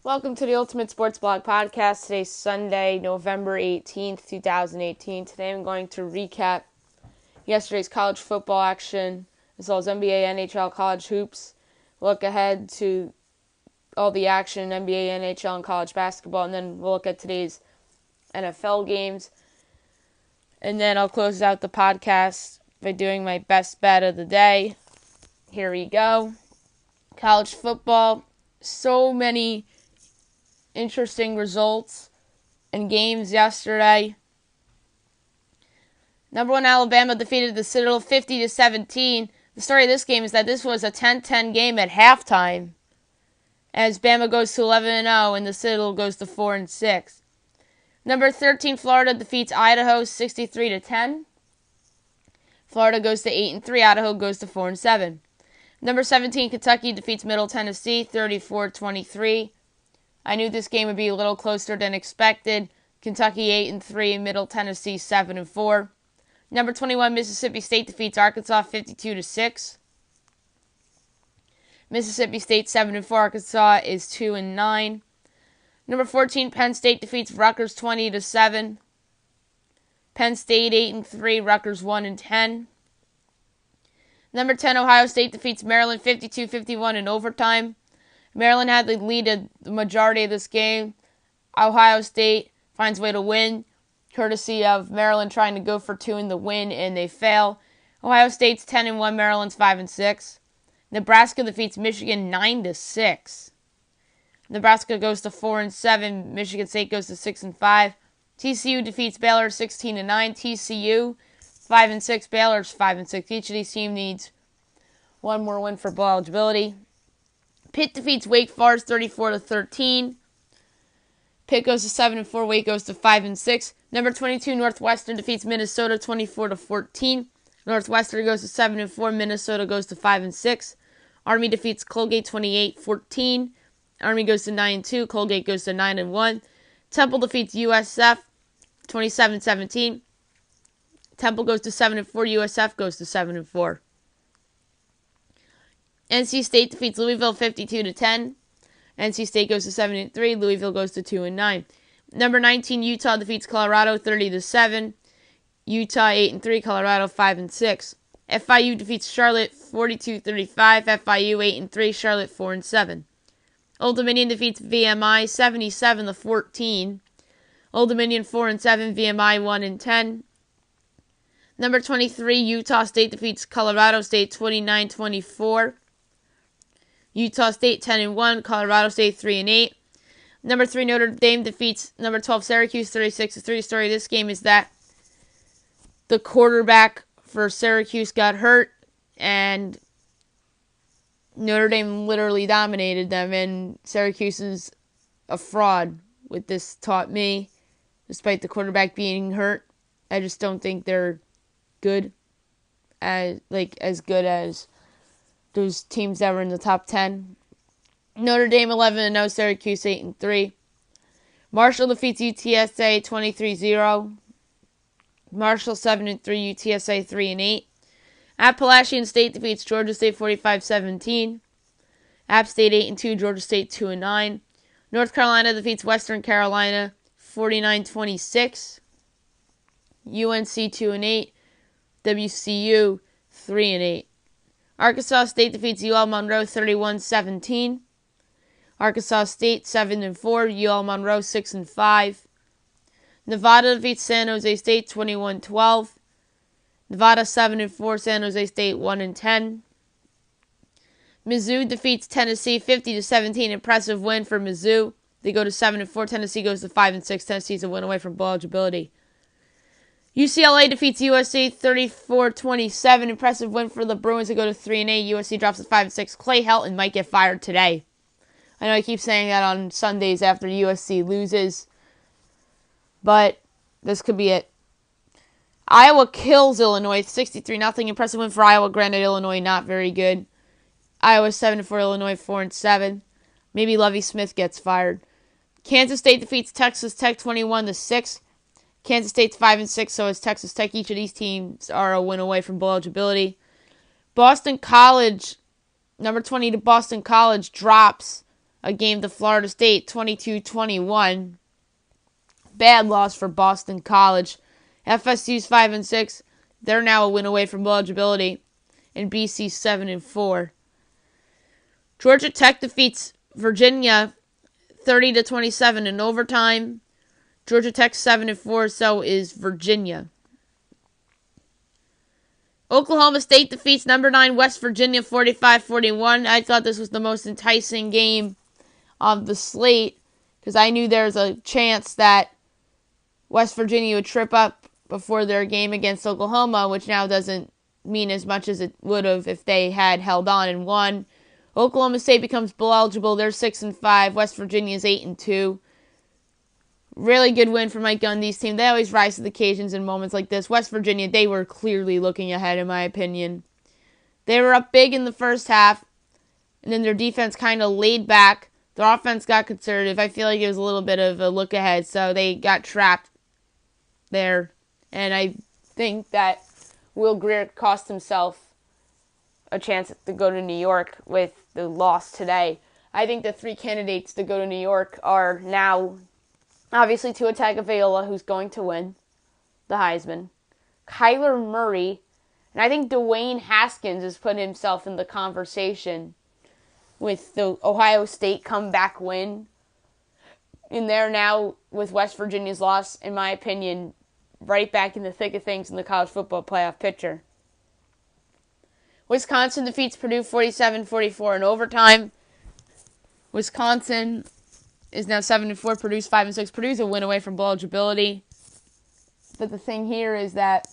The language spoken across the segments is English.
Welcome to the Ultimate Sports Blog Podcast. Today's Sunday, November 18th, 2018. Today I'm going to recap yesterday's college football action, as well as NBA, NHL, college hoops. Look ahead to all the action in NBA, NHL, and college basketball, and then we'll look at today's NFL games. And then I'll close out the podcast by doing my best bet of the day. Here we go. College football, so many interesting results and games yesterday. Number 1 Alabama defeated the Citadel 50-17. The story of this game is that this was a 10-10 game at halftime, as Bama goes to 11-0 and the Citadel goes to 4-6. Number 13 Florida defeats Idaho 63-10. Florida goes to 8-3. Idaho goes to 4-7. Number 17 Kentucky defeats Middle Tennessee 34-23. I knew this game would be a little closer than expected. Kentucky 8-3, Middle Tennessee 7-4. Number 21 Mississippi State defeats Arkansas 52-6. Mississippi State 7-4. Arkansas is 2-9. Number 14 Penn State defeats Rutgers 20-7. Penn State 8-3. Rutgers 1-10. Number 10 Ohio State defeats Maryland 52-51 in overtime. Maryland had the lead the majority of this game. Ohio State finds a way to win, courtesy of Maryland trying to go for 2 in the win, and they fail. Ohio State's 10-1, Maryland's 5-6. Nebraska defeats Michigan 9-6. Nebraska goes to 4-7. Michigan State goes to 6-5. TCU defeats Baylor 16-9. TCU 5-6. Baylor's 5-6. Each of these teams needs one more win for bowl eligibility. Pitt defeats Wake Forest 34-13. Pitt goes to 7-4. Wake goes to 5-6. Number 22 Northwestern defeats Minnesota 24-14. Northwestern goes to 7-4. Minnesota goes to 5-6. Army defeats Colgate 28-14. Army goes to 9-2. Colgate goes to 9-1. Temple defeats USF 27-17. Temple goes to 7-4. USF goes to 7-4. NC State defeats Louisville 52-10. NC State goes to 7-3. Louisville goes to 2-9. Number 19 Utah defeats Colorado 30-7. Utah 8-3. Colorado 5-6. FIU defeats Charlotte 42-35. FIU 8-3. Charlotte 4-7. Old Dominion defeats VMI 77-14. Old Dominion 4-7. VMI 1-10. Number 23 Utah State defeats Colorado State 29-24. Utah State 10-1, Colorado State 3-8. Number 3 Notre Dame defeats number 12 Syracuse 36-3. Story of this game is that the quarterback for Syracuse got hurt and Notre Dame literally dominated them, and Syracuse is a fraud. What this taught me, despite the quarterback being hurt, I just don't think they're good as good as those teams that were in the top 10. Notre Dame 11-0, Syracuse 8-3. Marshall defeats UTSA 23-0. Marshall 7-3, UTSA 3-8. Appalachian State defeats Georgia State 45-17. App State 8-2, Georgia State 2-9. North Carolina defeats Western Carolina 49-26. UNC 2-8. WCU 3-8. Arkansas State defeats UL Monroe 31-17. Arkansas State 7-4. UL Monroe 6-5. Nevada defeats San Jose State 21-12. Nevada 7-4. San Jose State 1-10. Mizzou defeats Tennessee 50-17. Impressive win for Mizzou. They go to 7-4. Tennessee goes to 5-6. Tennessee's a win away from bowl eligibility. UCLA defeats USC 34-27. Impressive win for the Bruins to go to 3-8. USC drops to 5-6. Clay Helton might get fired today. I know I keep saying that on Sundays after USC loses, but this could be it. Iowa kills Illinois 63-0. Impressive win for Iowa. Granted, Illinois not very good. Iowa 7-4. Illinois 4-7. Maybe Lovie Smith gets fired. Kansas State defeats Texas Tech 21-6. Kansas State's 5-6, so is Texas Tech. Each of these teams are a win away from bowl eligibility. Boston College, number 20 to Boston College, drops a game to Florida State, 22-21. Bad loss for Boston College. FSU's 5-6. They're now a win away from eligibility. And BC's 7-4. Georgia Tech defeats Virginia 30-27 in overtime. Georgia Tech 7-4, so is Virginia. Oklahoma State defeats number 9 West Virginia 45-41. I thought this was the most enticing game of the slate because I knew there was a chance that West Virginia would trip up before their game against Oklahoma, which now doesn't mean as much as it would have if they had held on and won. Oklahoma State becomes bowl eligible. They're 6-5. West Virginia is 8-2. Really good win for Mike Gundy's team. They always rise to the occasions in moments like this. West Virginia, they were clearly looking ahead, in my opinion. They were up big in the first half, and then their defense kind of laid back. Their offense got conservative. I feel like it was a little bit of a look ahead, so they got trapped there. And I think that Will Grier cost himself a chance to go to New York with the loss today. I think the 3 candidates to go to New York are now obviously Tua Tagovailoa, who's going to win the Heisman, Kyler Murray, and I think Dwayne Haskins has put himself in the conversation with the Ohio State comeback win. And they're now, with West Virginia's loss, in my opinion, right back in the thick of things in the college football playoff picture. Wisconsin defeats Purdue 47-44 in overtime. Wisconsin is now 7-4. Purdue's 5-6. Purdue's a win away from bowl eligibility. But the thing here is that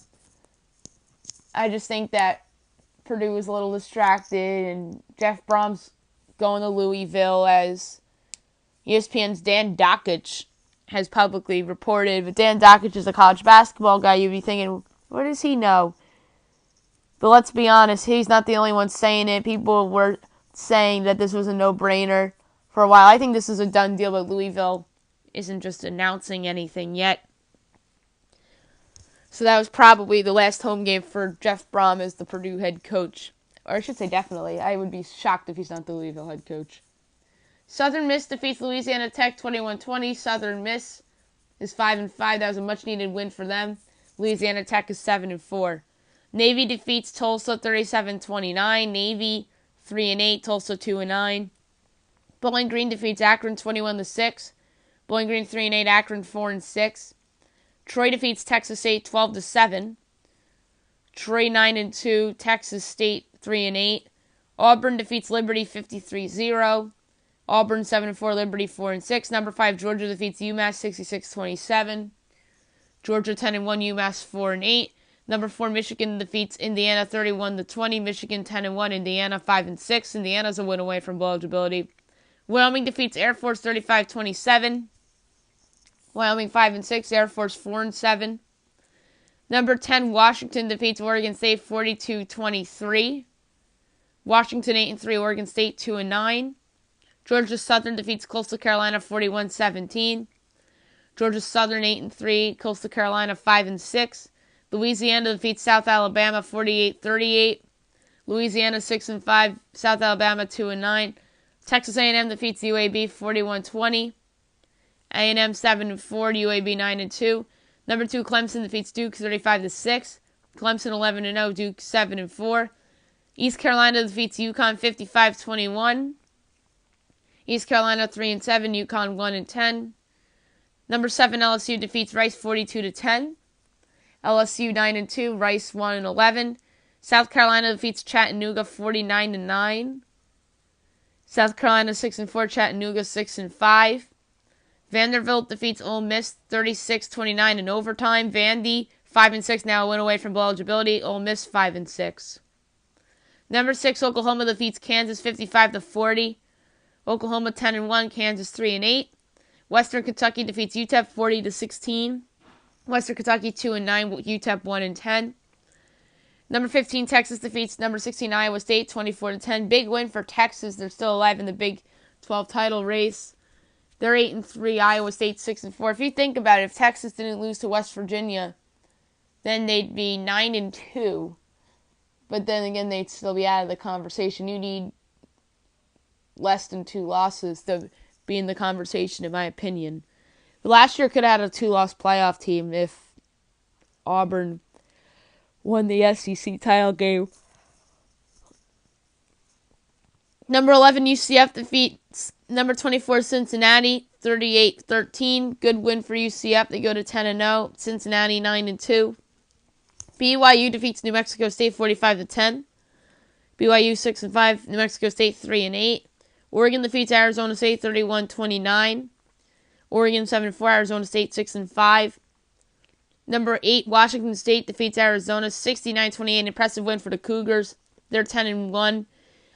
I just think that Purdue was a little distracted, and Jeff Brom's going to Louisville, as ESPN's Dan Dakich has publicly reported. But Dan Dakich is a college basketball guy. You'd be thinking, what does he know? But let's be honest, he's not the only one saying it. People were saying that this was a no-brainer for a while. I think this is a done deal, but Louisville isn't just announcing anything yet. So that was probably the last home game for Jeff Brom as the Purdue head coach. Or I should say definitely. I would be shocked if he's not the Louisville head coach. Southern Miss defeats Louisiana Tech 21-20. Southern Miss is 5-5. That was a much-needed win for them. Louisiana Tech is 7-4. Navy defeats Tulsa 37-29. Navy 3-8. Tulsa 2-9. Bowling Green defeats Akron 21-6. Bowling Green 3-8. Akron 4-6. Troy defeats Texas State 12-7. Troy 9-2. Texas State 3-8. Auburn defeats Liberty 53-0. Auburn 7-4. Liberty 4-6. Number 5 Georgia defeats UMass 66-27. Georgia 10-1. UMass 4-8. Number 4 Michigan defeats Indiana 31-20. Michigan 10-1. Indiana 5-6. Indiana's a win away from bowl eligibility. Wyoming defeats Air Force 35-27. Wyoming 5-6. Air Force 4-7. Number 10 Washington defeats Oregon State 42-23. Washington 8-3. Oregon State 2-9. Georgia Southern defeats Coastal Carolina 41-17. Georgia Southern 8-3. Coastal Carolina 5-6. Louisiana defeats South Alabama 48-38. Louisiana 6-5. South Alabama 2-9. Texas A&M defeats UAB 41-20. A&M 7-4. UAB 9-2. Number 2 Clemson defeats Duke 35-6. Clemson 11-0. Duke 7-4. East Carolina defeats UConn 55-21. East Carolina 3-7. UConn 1-10. Number 7 LSU defeats Rice 42-10. LSU 9-2, Rice 1-11. South Carolina defeats Chattanooga 49-9. South Carolina 6-4, Chattanooga 6-5. Vanderbilt defeats Ole Miss 36-29 in overtime. Vandy 5-6, now a win away from bowl eligibility. Ole Miss 5-6. Number 6 Oklahoma defeats Kansas 55-40. Oklahoma 10-1, Kansas 3-8. Western Kentucky defeats UTEP 40-16. Western Kentucky 2-9, UTEP 1-10. Number 15 Texas defeats number 16 Iowa State 24-10. Big win for Texas. They're still alive in the Big 12 title race. They're 8-3. Iowa State 6-4. If you think about it, if Texas didn't lose to West Virginia, then they'd be 9-2. But then again, they'd still be out of the conversation. You need less than 2 losses to be in the conversation, in my opinion. But last year could have had a 2-loss playoff team if Auburn won the SEC title game. Number 11 UCF defeats number 24 Cincinnati 38-13. Good win for UCF. They go to 10-0. Cincinnati 9-2. BYU defeats New Mexico State 45-10. BYU 6-5. New Mexico State 3-8. Oregon defeats Arizona State 31-29. Oregon 7-4. Arizona State 6-5. Number 8 Washington State defeats Arizona 69-28. Impressive win for the Cougars. They're 10-1.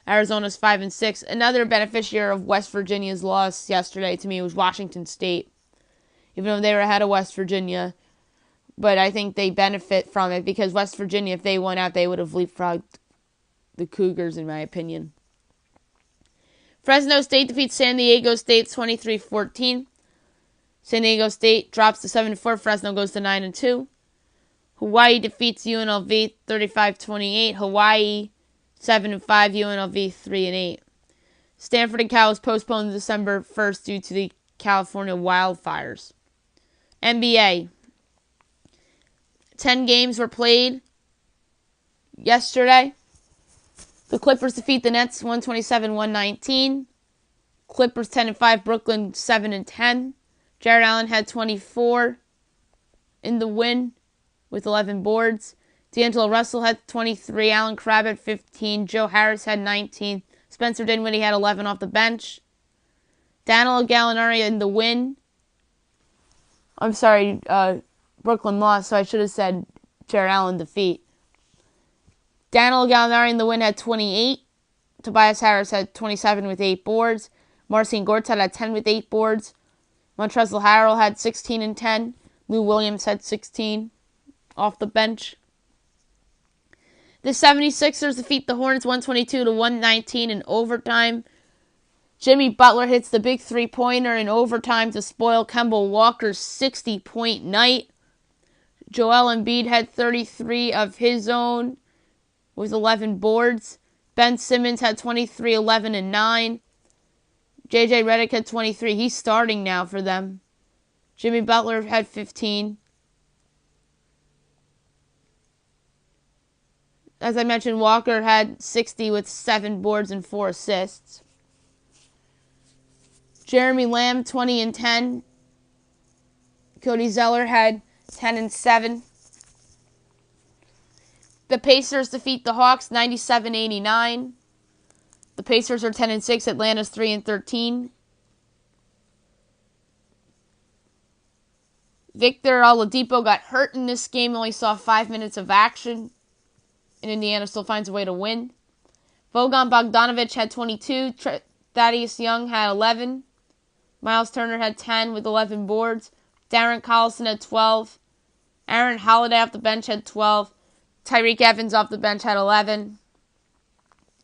Arizona's 5-6. Another beneficiary of West Virginia's loss yesterday to me was Washington State. Even though they were ahead of West Virginia. But I think they benefit from it because West Virginia, if they won out, they would have leapfrogged the Cougars, in my opinion. Fresno State defeats San Diego State 23-14. San Diego State drops to 7-4. Fresno goes to 9-2. Hawaii defeats UNLV 35-28. Hawaii 7-5, UNLV 3-8. Stanford and Cal was postponed December 1st due to the California wildfires. NBA. 10 games were played yesterday. The Clippers defeat the Nets 127-119. Clippers 10-5, Brooklyn 7-10. Jared Allen had 24 in the win with 11 boards. D'Angelo Russell had 23. Allen Crabbe had 15. Joe Harris had 19. Spencer Dinwiddie had 11 off the bench. Danilo Gallinari in the win. I'm sorry, Brooklyn lost, so I should have said Jared Allen defeat. Danilo Gallinari in the win had 28. Tobias Harris had 27 with 8 boards. Marcin Gortat had 10 with 8 boards. Montrezl Harrell had 16 and 10. Lou Williams had 16 off the bench. The 76ers defeat the Hornets 122-119 in overtime. Jimmy Butler hits the big three-pointer in overtime to spoil Kemba Walker's 60-point night. Joel Embiid had 33 of his own with 11 boards. Ben Simmons had 23, 11, and 9. J.J. Redick had 23. He's starting now for them. Jimmy Butler had 15. As I mentioned, Walker had 60 with 7 boards and 4 assists. Jeremy Lamb, 20 and 10. Cody Zeller had 10 and 7. The Pacers defeat the Hawks 97-89. The Pacers are 10 and 6. Atlanta's 3 and 13. Victor Oladipo got hurt in this game. Only saw 5 minutes of action. And Indiana still finds a way to win. Bojan Bogdanovic had 22. Thaddeus Young had 11. Miles Turner had 10 with 11 boards. Darren Collison had 12. Aaron Holiday off the bench had 12. Tyreek Evans off the bench had 11.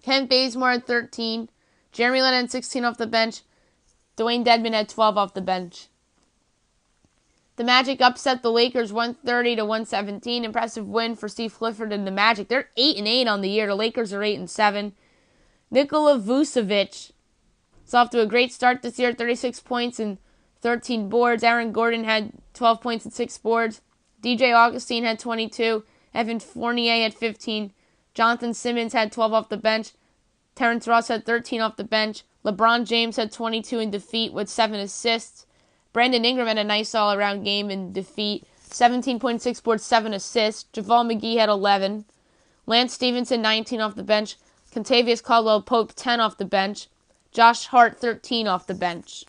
Kent Bazemore had 13. Jeremy Lin had 16 off the bench. Dwayne Dedmon had 12 off the bench. The Magic upset the Lakers 130-117. Impressive win for Steve Clifford and the Magic. They're 8-8 on the year. The Lakers are 8-7. Nikola Vucevic is off to a great start this year. 36 points and 13 boards. Aaron Gordon had 12 points and 6 boards. DJ Augustine had 22. Evan Fournier had 15. Jonathan Simmons had 12 off the bench. Terrence Ross had 13 off the bench. LeBron James had 22 in defeat with 7 assists. Brandon Ingram had a nice all-around game in defeat. 17.6 boards, 7 assists. JaVale McGee had 11. Lance Stevenson, 19 off the bench. Contavious Caldwell-Pope, 10 off the bench. Josh Hart, 13 off the bench.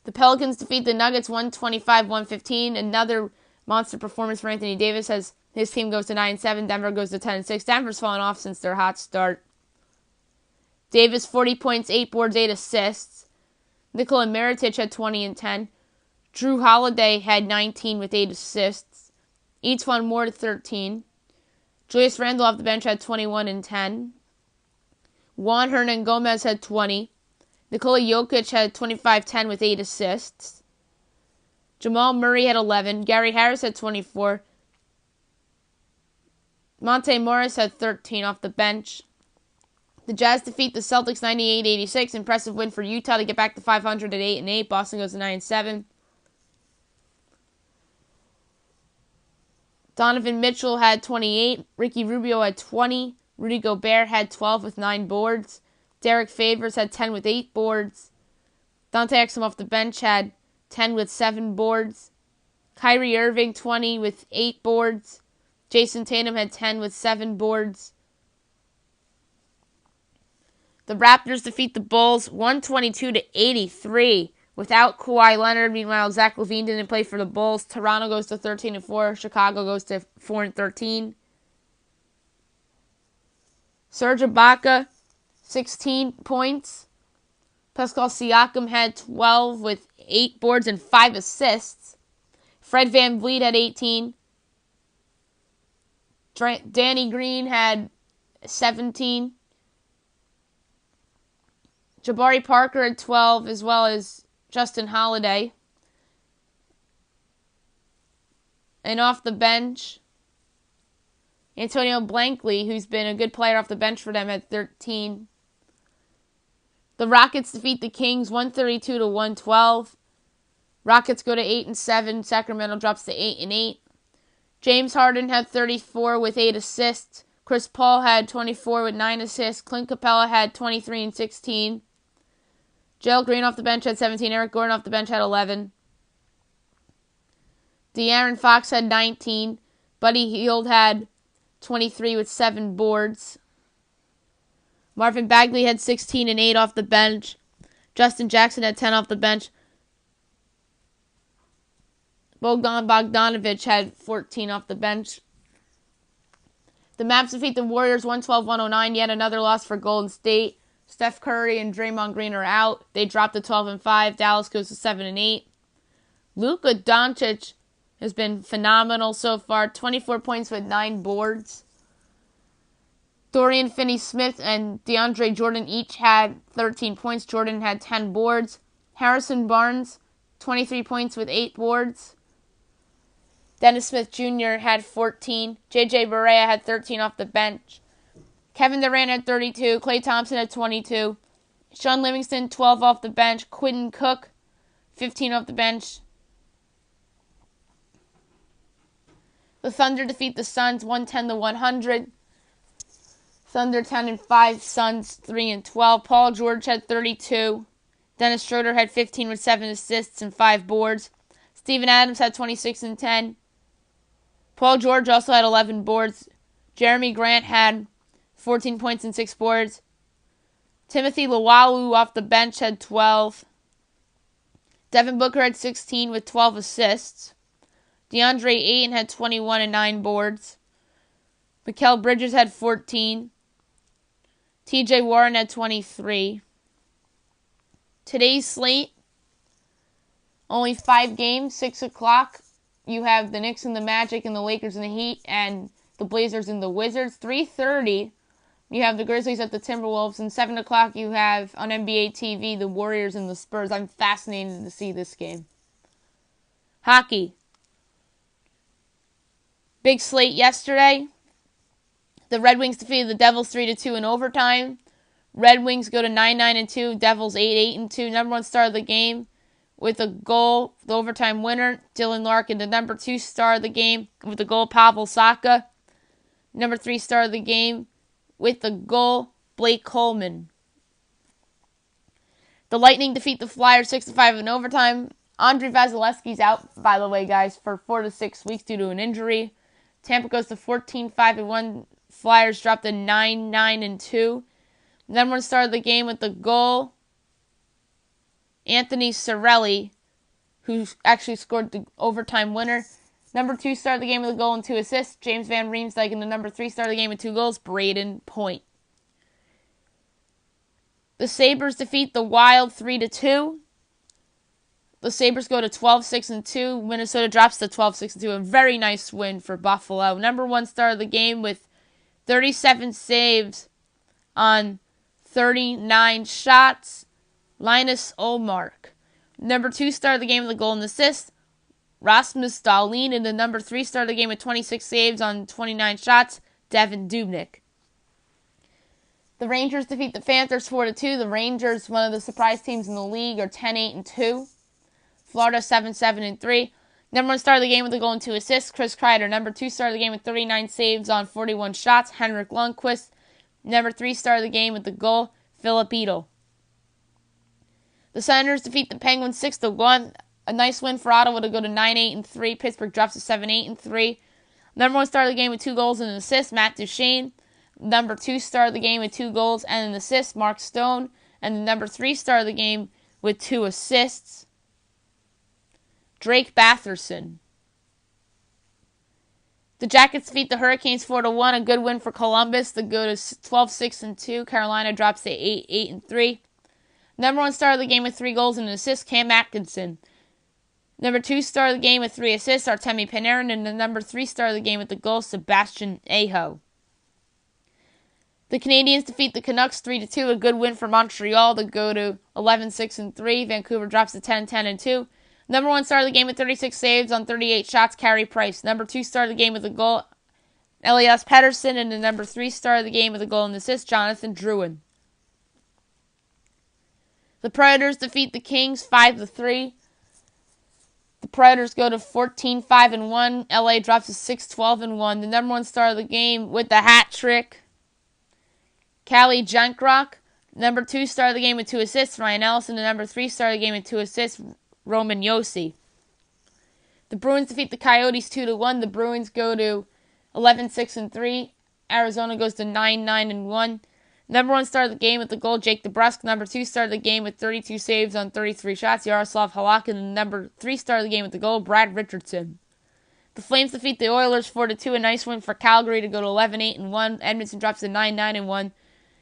The Pelicans defeat the Nuggets 125-115. Another monster performance for Anthony Davis as his team goes to 9-7. Denver goes to 10-6. Denver's fallen off since their hot start. Davis, 40 points, 8 boards, 8 assists. Nikola Mirotic had 20 and 10. Drew Holiday had 19 with 8 assists. Eatwan Moore 13. Julius Randle off the bench had 21 and 10. Juan Hernan-Gomez had 20. Nikola Jokic had 25-10 with 8 assists. Jamal Murray had 11. Gary Harris had 24. Monte Morris had 13 off the bench. The Jazz defeat the Celtics 98-86. Impressive win for Utah to get back to 500 at 8-8. Boston goes to 9-7. Donovan Mitchell had 28. Ricky Rubio had 20. Rudy Gobert had 12 with 9 boards. Derek Favors had 10 with 8 boards. Dante Exum off the bench had 10 with 7 boards. Kyrie Irving 20 with 8 boards. Jason Tatum had 10 with 7 boards. The Raptors defeat the Bulls 122-83 without Kawhi Leonard. Meanwhile, Zach LaVine didn't play for the Bulls. Toronto goes to 13-4. Chicago goes to 4-13. Serge Ibaka, 16 points. Pascal Siakam had 12 with 8 boards and 5 assists. Fred VanVleet had 18. Danny Green had 17. Jabari Parker had 12, as well as Justin Holiday. And off the bench, Antonio Blankley, who's been a good player off the bench for them, had 13. The Rockets defeat the Kings 132-112. Rockets go to 8-7. Sacramento drops to 8-8. James Harden had 34 with 8 assists. Chris Paul had 24 with 9 assists. Clint Capella had 23 and 16. Gerald Green off the bench had 17. Eric Gordon off the bench had 11. De'Aaron Fox had 19. Buddy Hield had 23 with 7 boards. Marvin Bagley had 16 and 8 off the bench. Justin Jackson had 10 off the bench. Bogdan Bogdanovic had 14 off the bench. The Mavs defeat the Warriors 112-109. Yet another loss for Golden State. Steph Curry and Draymond Green are out. They drop to 12-5. Dallas goes to 7-8. Luka Doncic has been phenomenal so far. 24 points with 9 boards. Dorian Finney-Smith and DeAndre Jordan each had 13 points. Jordan had 10 boards. Harrison Barnes, 23 points with 8 boards. Dennis Smith Jr. had 14. J.J. Barea had 13 off the bench. Kevin Durant had 32. Klay Thompson had 22. Sean Livingston, 12 off the bench. Quentin Cook, 15 off the bench. The Thunder defeat the Suns 110-100. Thunder 10-5. Suns 3-12. Paul George had 32. Dennis Schroeder had 15 with 7 assists and 5 boards. Steven Adams had 26 and 10. Paul George also had 11 boards. Jeremy Grant had 14 points and 6 boards. Timothy Luwawu off the bench had 12. Devin Booker had 16 with 12 assists. DeAndre Ayton had 21 and 9 boards. Mikal Bridges had 14. TJ Warren had 23. Today's slate, only 5 games, 6 o'clock. You have the Knicks and the Magic and the Lakers and the Heat and the Blazers and the Wizards. 3:30, you have the Grizzlies at the Timberwolves. And 7 o'clock, you have on NBA TV the Warriors and the Spurs. I'm fascinated to see this game. Hockey. Big slate yesterday. The Red Wings defeated the Devils 3-2 in overtime. Red Wings go to 9-9-2. Devils 8-8-2. Number 1 star of the game with a goal, the overtime winner, Dylan Larkin. The number 2 star of the game with the goal, Pavel Saka. Number 3 star of the game with the goal, Blake Coleman. The Lightning defeat the Flyers 6-5 in overtime. Andrei Vasilevsky's out, by the way, guys, for 4 to 6 weeks due to an injury. Tampa goes to 14-5-1. Flyers drop to 9-9-2. Number 1 star of the game with the goal, Anthony Cirelli, who actually scored the overtime winner. Number 2 star of the game with a goal and 2 assists, James Van Riemsdyk. And the number 3 star of the game with 2 goals, Braden Point. The Sabres defeat the Wild 3-2. The Sabres go to 12-6-2. Minnesota drops to 12-6-2. A very nice win for Buffalo. Number 1 star of the game with 37 saves on 39 shots, Linus Ullmark. Number 2 star of the game with a goal and assist, Rasmus Dahlin. And the number 3 star of the game with 26 saves on 29 shots, Devin Dubnyk. The Rangers defeat the Panthers 4-2. The Rangers, one of the surprise teams in the league, are 10-8-2. Florida 7-7-3. Number 1 star of the game with a goal and 2 assists, Chris Kreider. Number 2 star of the game with 39 saves on 41 shots, Henrik Lundqvist. Number 3 star of the game with the goal, Philip Edel. The Senators defeat the Penguins 6-1. A nice win for Ottawa to go to 9-8-3. Pittsburgh drops to 7-8-3. Number 1 star of the game with 2 goals and an assist, Matt Duchene. Number 2 star of the game with 2 goals and an assist, Mark Stone. And the number 3 star of the game with 2 assists, Drake Batherson. The Jackets defeat the Hurricanes 4-1. A good win for Columbus to go to 12-6-2. Carolina drops to 8-8-3. Number 1 star of the game with 3 goals and an assist, Cam Atkinson. Number 2 star of the game with 3 assists, Artemi Panarin. And the number 3 star of the game with the goal, Sebastian Aho. The Canadiens defeat the Canucks 3-2. A good win for Montreal to go to 11-6-3. Vancouver drops to 10-10-2. Number 1 star of the game with 36 saves on 38 shots, Carey Price. Number 2 star of the game with a goal, Elias Pettersson. And the number 3 star of the game with a goal and assist, Jonathan Drouin. The Predators defeat the Kings 5-3. The Predators go to 14-5-1. LA drops to 6-12-1. The number 1 star of the game with the hat trick, Calle Jarnkrok. Number 2 star of the game with 2 assists, Ryan Ellison. The number 3 star of the game with 2 assists, Roman Josi. The Bruins defeat the Coyotes 2-1. The Bruins go to 11-6-3. Arizona goes to 9-9-1. Number 1 star of the game with the goal, Jake DeBrusk. Number 2 star of the game with 32 saves on 33 shots, Yaroslav Halak. And the number 3 star of the game with the goal, Brad Richardson. The Flames defeat the Oilers 4-2. A nice win for Calgary to go to 11-8-1. Edmonton drops to 9-9-1.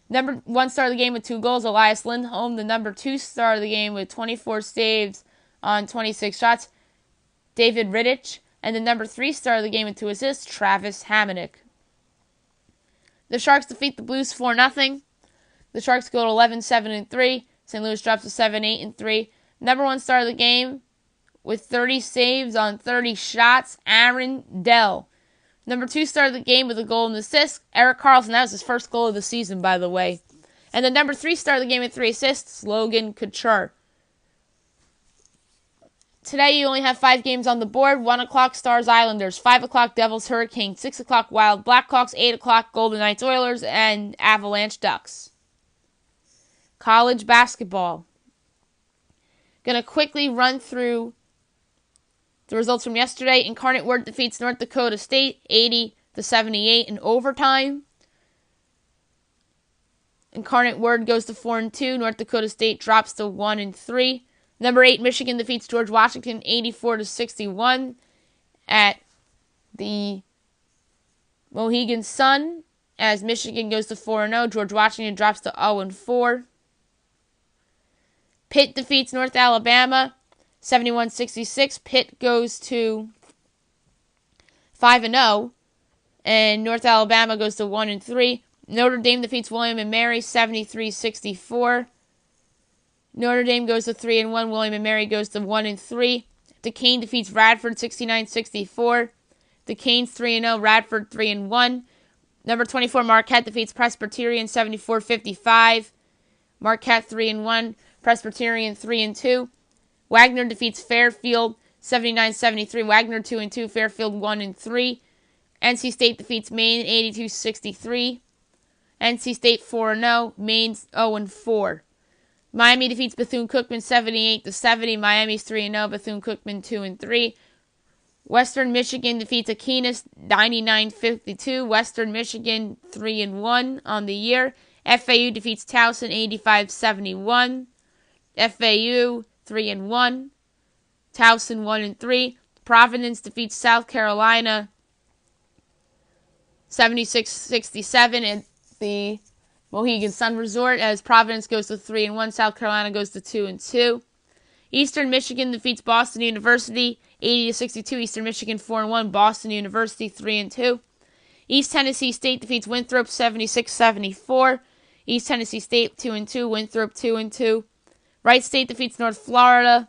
Number 1 star of the game with 2 goals, Elias Lindholm. The number 2 star of the game with 24 saves on 26 shots, David Rittich. And the number 3 star of the game with 2 assists, Travis Hamonic. The Sharks defeat the Blues 4-0. The Sharks go to 11-7-3. St. Louis drops to 7-8-3. Number 1 star of the game with 30 saves on 30 shots, Aaron Dell. Number 2 star of the game with a goal and assist, Erik Karlsson. That was his first goal of the season, by the way. And the number 3 star of the game with 3 assists, Logan Couture. Today you only have 5 games on the board. 1 o'clock Stars Islanders, 5 o'clock Devils Hurricanes, 6 o'clock Wild Blackhawks, 8 o'clock Golden Knights Oilers, and Avalanche Ducks. College basketball. Going to quickly run through the results from yesterday. Incarnate Word defeats North Dakota State 80-78 in overtime. Incarnate Word goes to 4-2. North Dakota State drops to 1-3. Number 8 Michigan defeats George Washington 84-61 at the Mohegan Sun as Michigan goes to 4-0. George Washington drops to 0-4. Pitt defeats North Alabama 71-66. Pitt goes to 5-0, and North Alabama goes to 1-3. Notre Dame defeats William & Mary 73-64. Notre Dame goes to 3-1. William & Mary goes to 1-3. Duquesne defeats Radford 69-64. Duquesne's 3-0. Radford 3-1. Number 24 Marquette defeats Presbyterian 74-55. Marquette 3-1. Presbyterian 3-2. Wagner defeats Fairfield 79-73. Wagner 2-2. Fairfield 1-3. NC State defeats Maine 82-63. NC State 4-0. Maine's 0-4. Miami defeats Bethune-Cookman 78-70. Miami's 3-0. Bethune-Cookman 2-3. Western Michigan defeats Aquinas 99-52. Western Michigan 3-1 on the year. FAU defeats Towson 85-71. FAU 3-1. Towson 1-3. Providence defeats South Carolina 76-67 at the Mohegan Sun Resort as Providence goes to 3-1. South Carolina goes to 2-2. Eastern Michigan defeats Boston University 80-62. Eastern Michigan 4-1. Boston University 3-2. East Tennessee State defeats Winthrop 76-74. East Tennessee State 2-2. Winthrop 2-2. Wright State defeats North Florida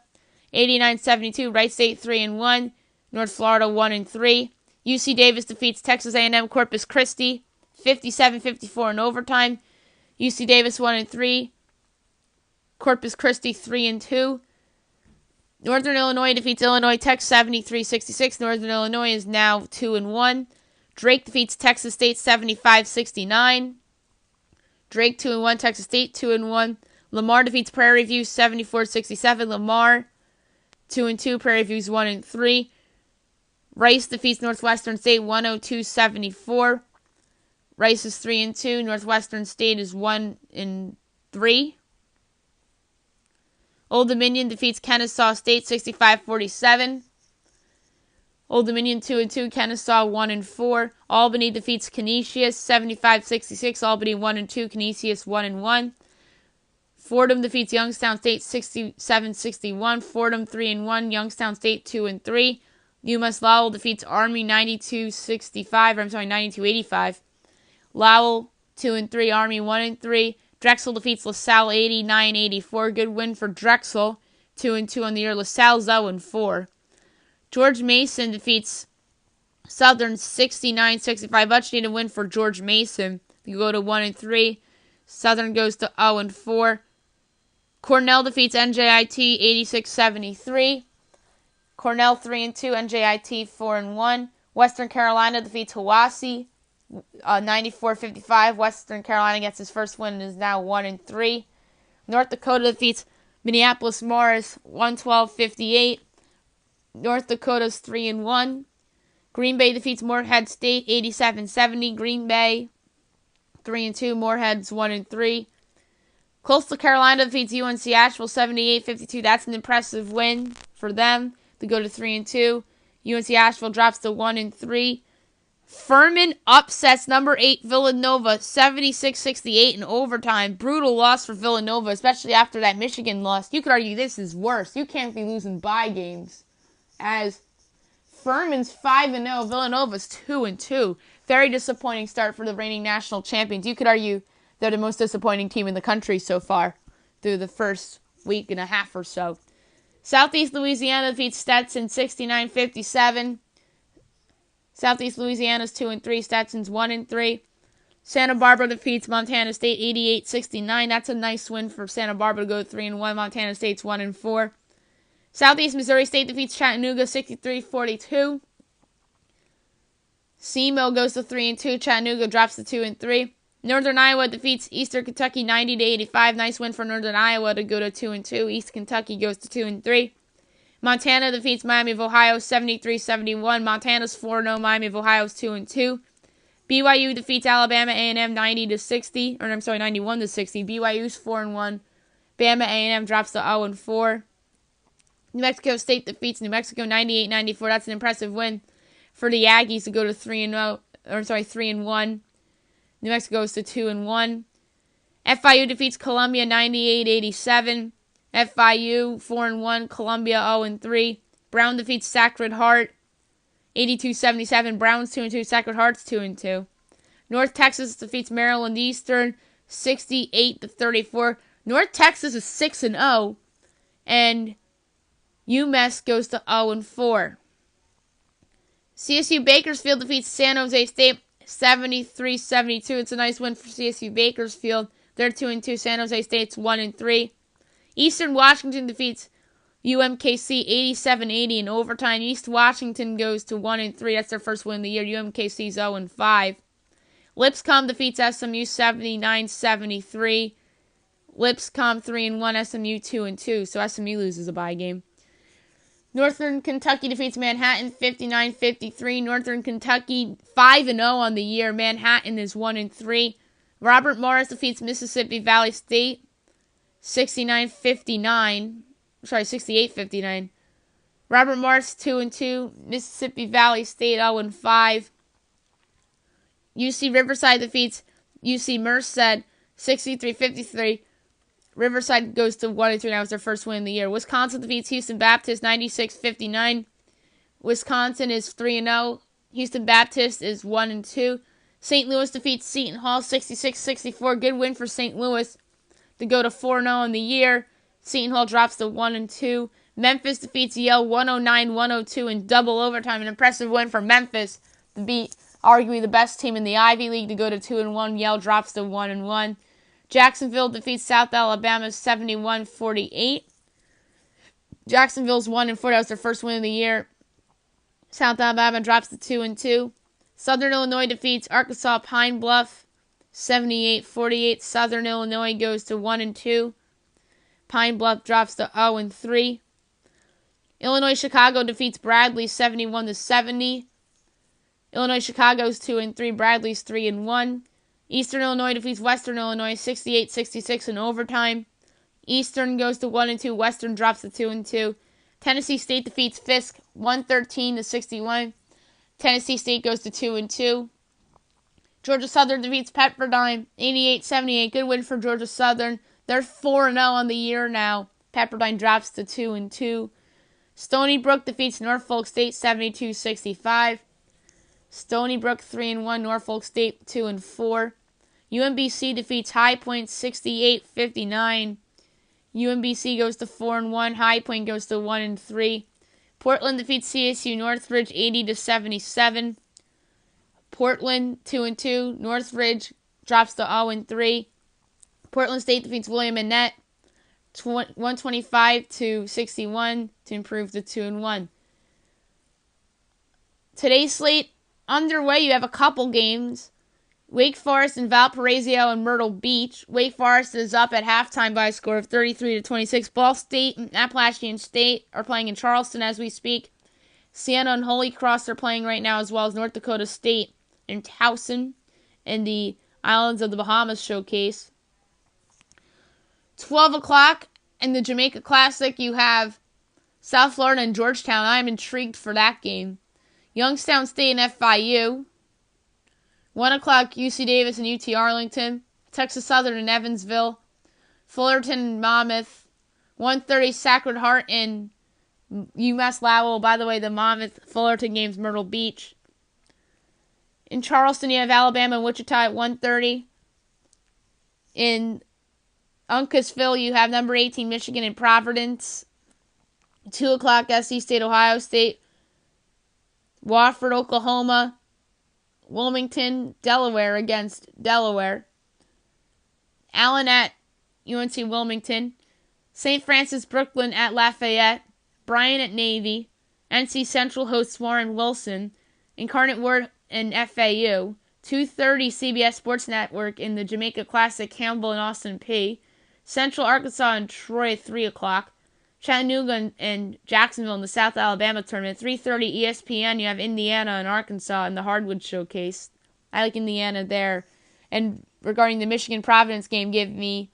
89-72. Wright State 3-1. North Florida 1-3. UC Davis defeats Texas A&M Corpus Christi 57-54 in overtime. UC Davis 1-3. Corpus Christi 3-2. Northern Illinois defeats Illinois Tech 73-66. Northern Illinois is now 2-1. Drake defeats Texas State 75-69. Drake 2-1. Texas State 2-1. Lamar defeats Prairie View 74-67. Lamar 2-2. Prairie View's 1-3. Rice defeats Northwestern State 102-74. Rice is 3-2. Northwestern State is 1-3. Old Dominion defeats Kennesaw State 65-47. Old Dominion 2-2. Kennesaw 1-4. Albany defeats Canisius 75-66. Albany 1-2. Canisius 1-1. Fordham defeats Youngstown State 67-61. Fordham 3-1. Youngstown State 2-3. UMass Lowell defeats Army 92-85. Lowell 2-3. Army 1-3. Drexel defeats LaSalle 89-84. Good win for Drexel. 2-2 on the year. LaSalle's 0-4. George Mason defeats Southern 69-65. Much needed win for George Mason. They go to 1-3. Southern goes to 0-4. Cornell defeats NJIT 86-73. Cornell 3-2. NJIT 4-1. Western Carolina defeats Hiwassee 94-55. Western Carolina gets his first win and is now 1-3. North Dakota defeats Minneapolis Morris 112-58. North Dakota's 3-1. Green Bay defeats Morehead State 87-70. Green Bay 3-2. Morehead's 1-3. Coastal Carolina defeats UNC Asheville 78-52. That's an impressive win for them to go to 3-2. UNC Asheville drops to 1-3. Furman upsets number 8 Villanova 76-68 in overtime. Brutal loss for Villanova, especially after that Michigan loss. You could argue this is worse. You can't be losing bye games. As Furman's 5-0, Villanova's 2-2. Very disappointing start for the reigning national champions. You could argue they're the most disappointing team in the country so far through the first week and a half or so. Southeast Louisiana defeats Stetson 69-57. Southeast Louisiana's 2-3. Stetson's 1-3. Santa Barbara defeats Montana State 88-69. That's a nice win for Santa Barbara to go 3-1. Montana State's 1-4. Southeast Missouri State defeats Chattanooga 63-42. SEMO goes to 3-2. Chattanooga drops to 2-3. Northern Iowa defeats Eastern Kentucky 90-85. Nice win for Northern Iowa to go to 2-2. East Kentucky goes to 2-3. Montana defeats Miami of Ohio 73-71. Montana's 4-0. Miami of Ohio's 2-2. BYU defeats Alabama A&M 91-60. BYU's 4-1. Bama A&M drops to 0-4. New Mexico State defeats New Mexico 98-94. That's an impressive win for the Aggies to go to 3-1. New Mexico goes to 2-1. FIU defeats Columbia 98-87. FIU 4-1. Columbia 0-3. Brown defeats Sacred Heart 82-77. Brown's 2-2. Sacred Heart's 2-2. North Texas defeats Maryland Eastern 68-34. North Texas is 6-0, and UMass goes to 0-4. CSU Bakersfield defeats San Jose State 73-72. It's a nice win for CSU Bakersfield. They're 2-2. San Jose State's 1-3. Eastern Washington defeats UMKC 87-80 in overtime. East Washington goes to 1-3. That's their first win of the year. UMKC's 0-5. Lipscomb defeats SMU 79-73. Lipscomb 3-1. SMU 2-2. So SMU loses a bye game. Northern Kentucky defeats Manhattan 59-53. Northern Kentucky 5-0 on the year. Manhattan is 1-3. Robert Morris defeats Mississippi Valley State 68-59. Robert Morris 2-2. Mississippi Valley State 0-5. UC Riverside defeats UC Merced 63-53. Riverside goes to 1-3. That was their first win of the year. Wisconsin defeats Houston Baptist 96-59. Wisconsin is 3-0. Houston Baptist is 1-2. St. Louis defeats Seton Hall 66-64. Good win for St. Louis to go to 4-0 on the year. Seton Hall drops to 1-2. Memphis defeats Yale 109-102 in double overtime. An impressive win for Memphis to beat arguably the best team in the Ivy League to go to 2-1. Yale drops to 1-1. Jacksonville defeats South Alabama 71-48. Jacksonville's 1-4. That was their first win of the year. South Alabama drops to 2-2. Southern Illinois defeats Arkansas Pine Bluff 78-48. Southern Illinois goes to 1-2. Pine Bluff drops to 0-3. Illinois Chicago defeats Bradley 71-70. Illinois Chicago's 2-3. Bradley's 3-1. Eastern Illinois defeats Western Illinois 68-66 in overtime. Eastern goes to 1-2. Western drops to 2-2. Tennessee State defeats Fisk 113-61. Tennessee State goes to 2-2. Georgia Southern defeats Pepperdine 88-78. Good win for Georgia Southern. They're 4-0 on the year now. Pepperdine drops to 2-2. Stony Brook defeats Norfolk State 72-65. Stony Brook 3-1. Norfolk State 2-4. UMBC defeats High Point 68-59. UMBC goes to 4-1. High Point goes to 1-3. Portland defeats CSU Northridge 80-77. Portland 2-2. Northridge drops to 0-3. Portland State defeats William and Nett 125-61 to improve to 2-1. Today's slate underway. You have a couple games. Wake Forest and Valparaiso and Myrtle Beach. Wake Forest is up at halftime by a score of 33-26. Ball State and Appalachian State are playing in Charleston as we speak. Siena and Holy Cross are playing right now, as well as North Dakota State and Towson in the Islands of the Bahamas showcase. 12 o'clock in the Jamaica Classic, you have South Florida and Georgetown. I'm intrigued for that game. Youngstown State and FIU. 1 o'clock, UC Davis and UT Arlington. Texas Southern and Evansville. Fullerton and Monmouth. 1:30, Sacred Heart and UMass Lowell. By the way, the Monmouth-Fullerton game's Myrtle Beach. In Charleston, you have Alabama and Wichita at 1:30. In Uncasville, you have number 18, Michigan and Providence. 2 o'clock, SC State, Ohio State. Wofford, Oklahoma. Wilmington, Delaware against Delaware. Allen at UNC Wilmington. St. Francis, Brooklyn at Lafayette. Bryan at Navy. NC Central hosts Warren Wilson. Incarnate Word and FAU. 2:30 CBS Sports Network in the Jamaica Classic, Campbell and Austin Peay. Central Arkansas and Troy at 3 o'clock. Chattanooga and Jacksonville in the South Alabama tournament. 3:30 ESPN, you have Indiana and Arkansas in the Hardwood Showcase. I like Indiana there. And regarding the Michigan-Providence game, give me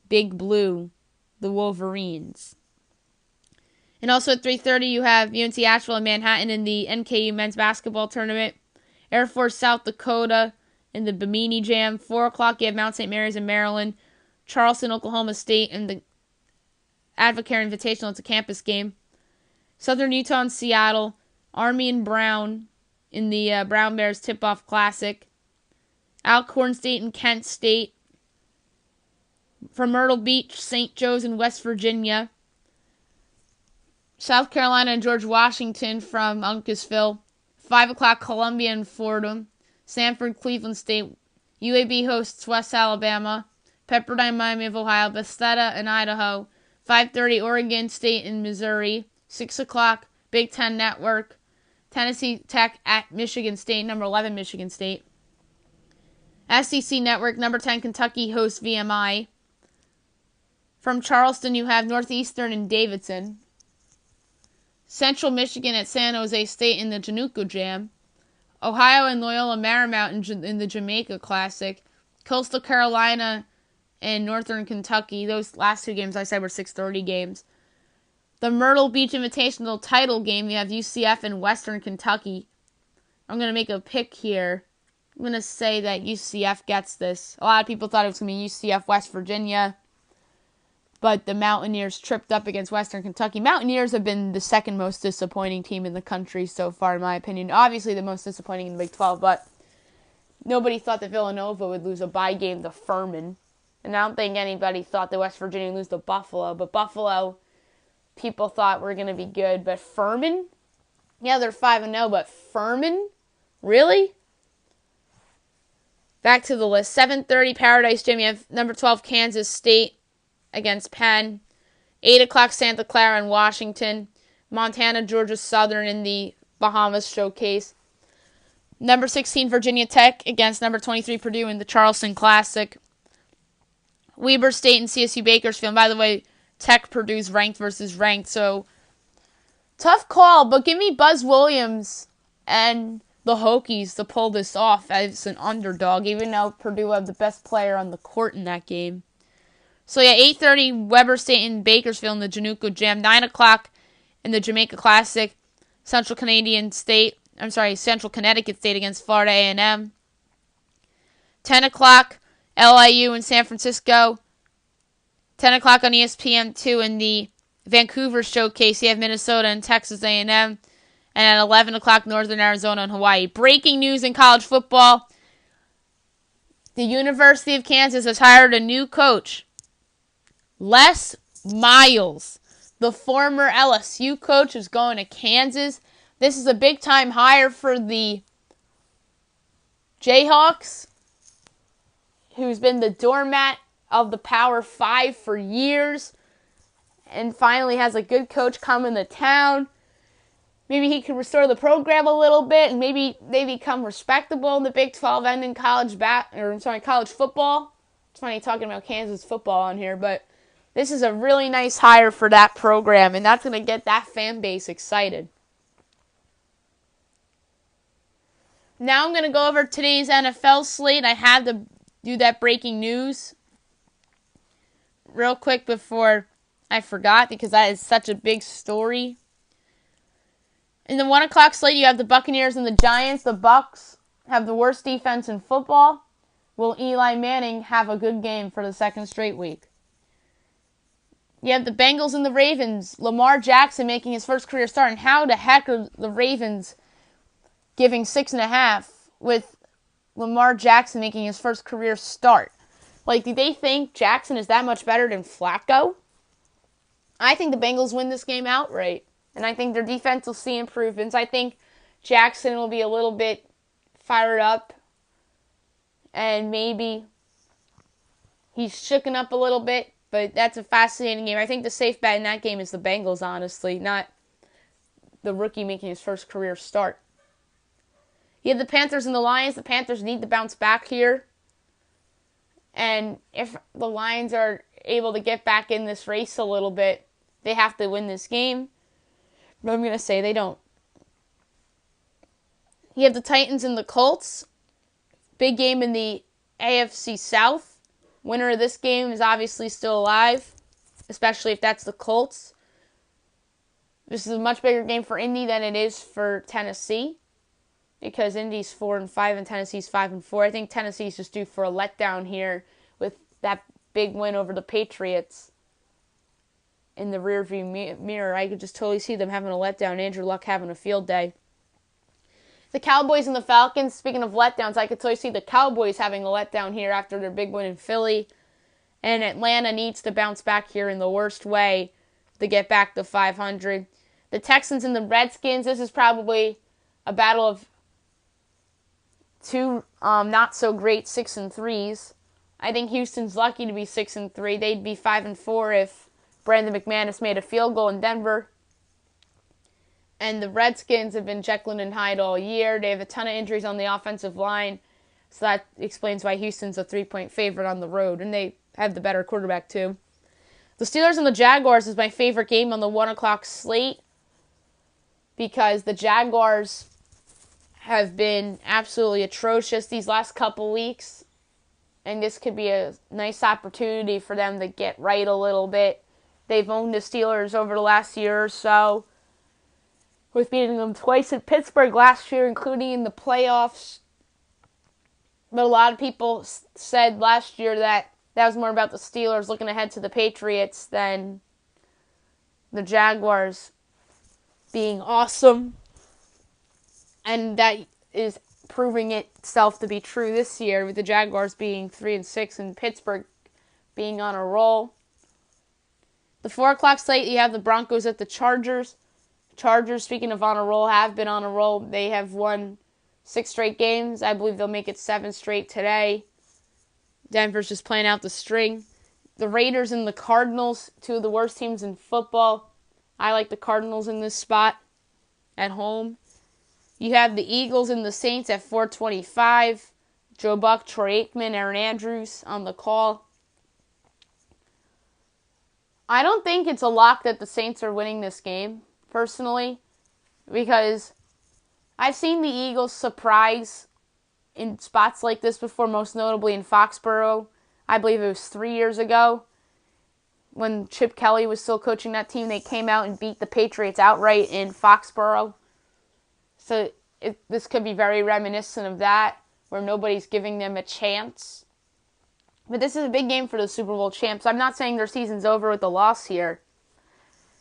Big Blue, the Wolverines. And also at 3:30, you have UNC Asheville and Manhattan in the NKU men's basketball tournament. Air Force South Dakota in the Bimini Jam. 4 o'clock, you have Mount St. Mary's in Maryland. Charleston, Oklahoma State in the Advocare Invitational. It's a campus game. Southern Utah and Seattle. Army and Brown in the Brown Bears Tip-Off Classic. Alcorn State and Kent State. From Myrtle Beach, St. Joe's in West Virginia. South Carolina and George Washington from Uncasville. 5 o'clock, Columbia and Fordham. Sanford, Cleveland State. UAB hosts West Alabama. Pepperdine, Miami of Ohio. Bethesda and Idaho. 5:30, Oregon State and Missouri. 6 o'clock, Big Ten Network. Tennessee Tech at Michigan State, number 11 Michigan State. SEC Network, number 10 Kentucky hosts VMI. From Charleston, you have Northeastern and Davidson. Central Michigan at San Jose State in the Januco Jam. Ohio and Loyola Marymount in the Jamaica Classic. Coastal Carolina and Northern Kentucky. Those last two games I said were 6:30 games. The Myrtle Beach Invitational title game, you have UCF and Western Kentucky. I'm going to make a pick here. I'm going to say that UCF gets this. A lot of people thought it was going to be UCF West Virginia, but the Mountaineers tripped up against Western Kentucky. Mountaineers have been the second most disappointing team in the country so far, in my opinion. Obviously the most disappointing in the Big 12, but nobody thought that Villanova would lose a bye game to Furman. And I don't think anybody thought that West Virginia would lose to Buffalo. But Buffalo, people thought were going to be good. But Furman? Yeah, they're 5-0, but Furman? Really? Back to the list. 7:30 Paradise Gym. You have number 12 Kansas State against Penn. 8 o'clock Santa Clara and Washington. Montana, Georgia Southern in the Bahamas Showcase. Number 16 Virginia Tech against number 23 Purdue in the Charleston Classic. Weber State and CSU Bakersfield. By the way, Tech Purdue's ranked versus ranked, so tough call, but give me Buzz Williams and the Hokies to pull this off as an underdog, even though Purdue had the best player on the court in that game. So yeah, 8:30 Weber State and Bakersfield in the Januco Jam. 9 o'clock in the Jamaica Classic, Central Connecticut State against Florida A&M. 10 o'clock LIU in San Francisco. 10 o'clock on ESPN2 in the Vancouver Showcase. You have Minnesota and Texas A&M. And at 11 o'clock, Northern Arizona and Hawaii. Breaking news in college football. The University of Kansas has hired a new coach. Les Miles, the former LSU coach, is going to Kansas. This is a big-time hire for the Jayhawks, who's been the doormat of the Power 5 for years, and finally has a good coach coming to town. Maybe he can restore the program a little bit, and maybe they become respectable in the Big 12 and in college football. It's funny talking about Kansas football on here, but this is a really nice hire for that program, and that's going to get that fan base excited. Now I'm going to go over today's NFL slate. I had to do that breaking news real quick before I forgot, because that is such a big story. In the 1 o'clock slate, you have the Buccaneers and the Giants. The Bucs have the worst defense in football. Will Eli Manning have a good game for the second straight week? You have the Bengals and the Ravens. Lamar Jackson making his first career start. And how the heck are the Ravens giving 6.5 with Lamar Jackson making his first career start? Like, do they think Jackson is that much better than Flacco? I think the Bengals win this game outright. And I think their defense will see improvements. I think Jackson will be a little bit fired up. And maybe he's shooken up a little bit. But that's a fascinating game. I think the safe bet in that game is the Bengals, honestly, not the rookie making his first career start. You have the Panthers and the Lions. The Panthers need to bounce back here. And if the Lions are able to get back in this race a little bit, they have to win this game. But I'm going to say they don't. You have the Titans and the Colts. Big game in the AFC South. Winner of this game is obviously still alive, especially if that's the Colts. This is a much bigger game for Indy than it is for Tennessee, because Indy's 4-5 and Tennessee's 5-4. I think Tennessee's just due for a letdown here with that big win over the Patriots in the rearview mirror. I could just totally see them having a letdown. Andrew Luck having a field day. The Cowboys and the Falcons, speaking of letdowns, I could totally see the Cowboys having a letdown here after their big win in Philly. And Atlanta needs to bounce back here in the worst way to get back to 500. The Texans and the Redskins, this is probably a battle of two not-so-great 6-3s. I think Houston's lucky to be 6-3. They'd be 5-4 if Brandon McManus made a field goal in Denver. And the Redskins have been Jekyll and Hyde all year. They have a ton of injuries on the offensive line. So that explains why Houston's a 3-point favorite on the road. And they have the better quarterback, too. The Steelers and the Jaguars is my favorite game on the 1 o'clock slate, because the Jaguars have been absolutely atrocious these last couple weeks. And this could be a nice opportunity for them to get right a little bit. They've owned the Steelers over the last year or so, with beating them twice in Pittsburgh last year, including in the playoffs. But a lot of people said last year that was more about the Steelers looking ahead to the Patriots than the Jaguars being awesome. And that is proving itself to be true this year, with the Jaguars being 3-6 and Pittsburgh being on a roll. The 4 o'clock slate, you have the Broncos at the Chargers. Chargers, speaking of on a roll, have been on a roll. They have won 6 straight games. I believe they'll make it 7 straight today. Denver's just playing out the string. The Raiders and the Cardinals, 2 of the worst teams in football. I like the Cardinals in this spot at home. You have the Eagles and the Saints at 425. Joe Buck, Troy Aikman, Aaron Andrews on the call. I don't think it's a lock that the Saints are winning this game, personally, because I've seen the Eagles surprise in spots like this before, most notably in Foxborough. I believe it was 3 years ago when Chip Kelly was still coaching that team. They came out and beat the Patriots outright in Foxborough. So this could be very reminiscent of that, where nobody's giving them a chance. But this is a big game for the Super Bowl champs. I'm not saying their season's over with the loss here,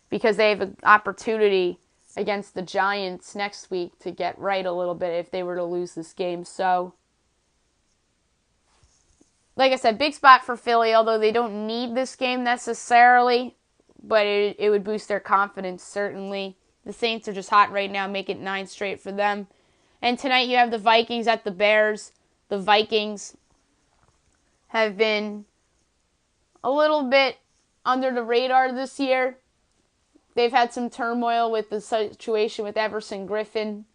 because they have an opportunity against the Giants next week to get right a little bit if they were to lose this game. So, like I said, big spot for Philly, although they don't need this game necessarily, but it would boost their confidence, certainly. The Saints are just hot right now, make it 9 straight for them. And tonight you have the Vikings at the Bears. The Vikings have been a little bit under the radar this year. They've had some turmoil with the situation with Everson Griffin,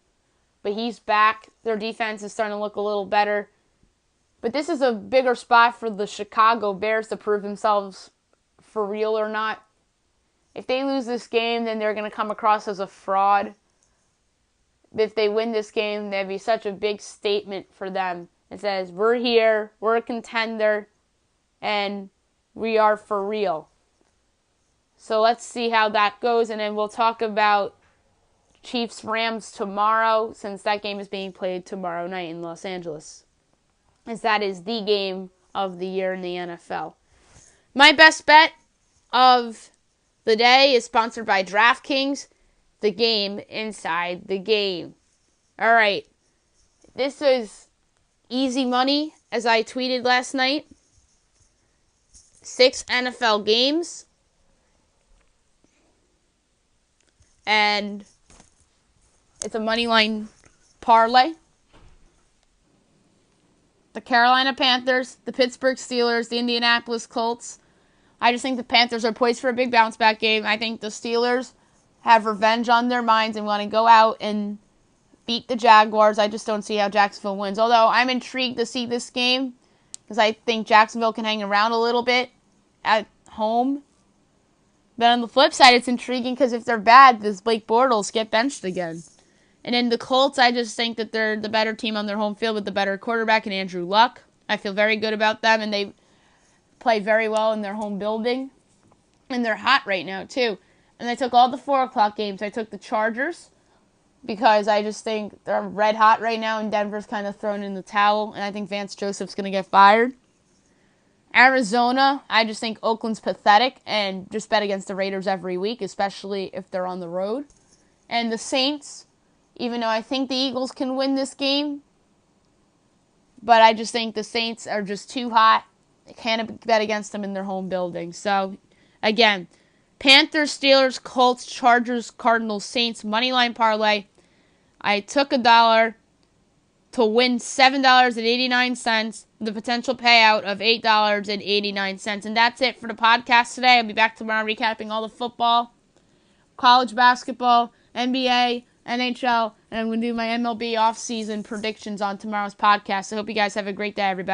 but he's back. Their defense is starting to look a little better. But this is a bigger spot for the Chicago Bears to prove themselves for real or not. If they lose this game, then they're going to come across as a fraud. If they win this game, that'd be such a big statement for them. It says, we're here, we're a contender, and we are for real. So let's see how that goes, and then we'll talk about Chiefs-Rams tomorrow, since that game is being played tomorrow night in Los Angeles, as that is the game of the year in the NFL. My best bet of the day is sponsored by DraftKings, the game inside the game. All right, this is easy money, as I tweeted last night. 6 NFL games. And it's a money line parlay. The Carolina Panthers, the Pittsburgh Steelers, the Indianapolis Colts. I just think the Panthers are poised for a big bounce back game. I think the Steelers have revenge on their minds and want to go out and beat the Jaguars. I just don't see how Jacksonville wins. Although I'm intrigued to see this game because I think Jacksonville can hang around a little bit at home. But on the flip side, it's intriguing because if they're bad, does Blake Bortles get benched again? And in the Colts, I just think that they're the better team on their home field with the better quarterback and Andrew Luck. I feel very good about them, and they play very well in their home building. And they're hot right now, too. And I took all the 4 o'clock games. I took the Chargers because I just think they're red hot right now, and Denver's kind of thrown in the towel, and I think Vance Joseph's going to get fired. Arizona, I just think Oakland's pathetic, and just bet against the Raiders every week, especially if they're on the road. And the Saints, even though I think the Eagles can win this game, but I just think the Saints are just too hot. I can't bet against them in their home building. So, again, Panthers, Steelers, Colts, Chargers, Cardinals, Saints, moneyline parlay. I took $1 to win $7.89, the potential payout of $8.89. And that's it for the podcast today. I'll be back tomorrow recapping all the football, college basketball, NBA, NHL, and I'm going to do my MLB offseason predictions on tomorrow's podcast. I hope you guys have a great day, everybody.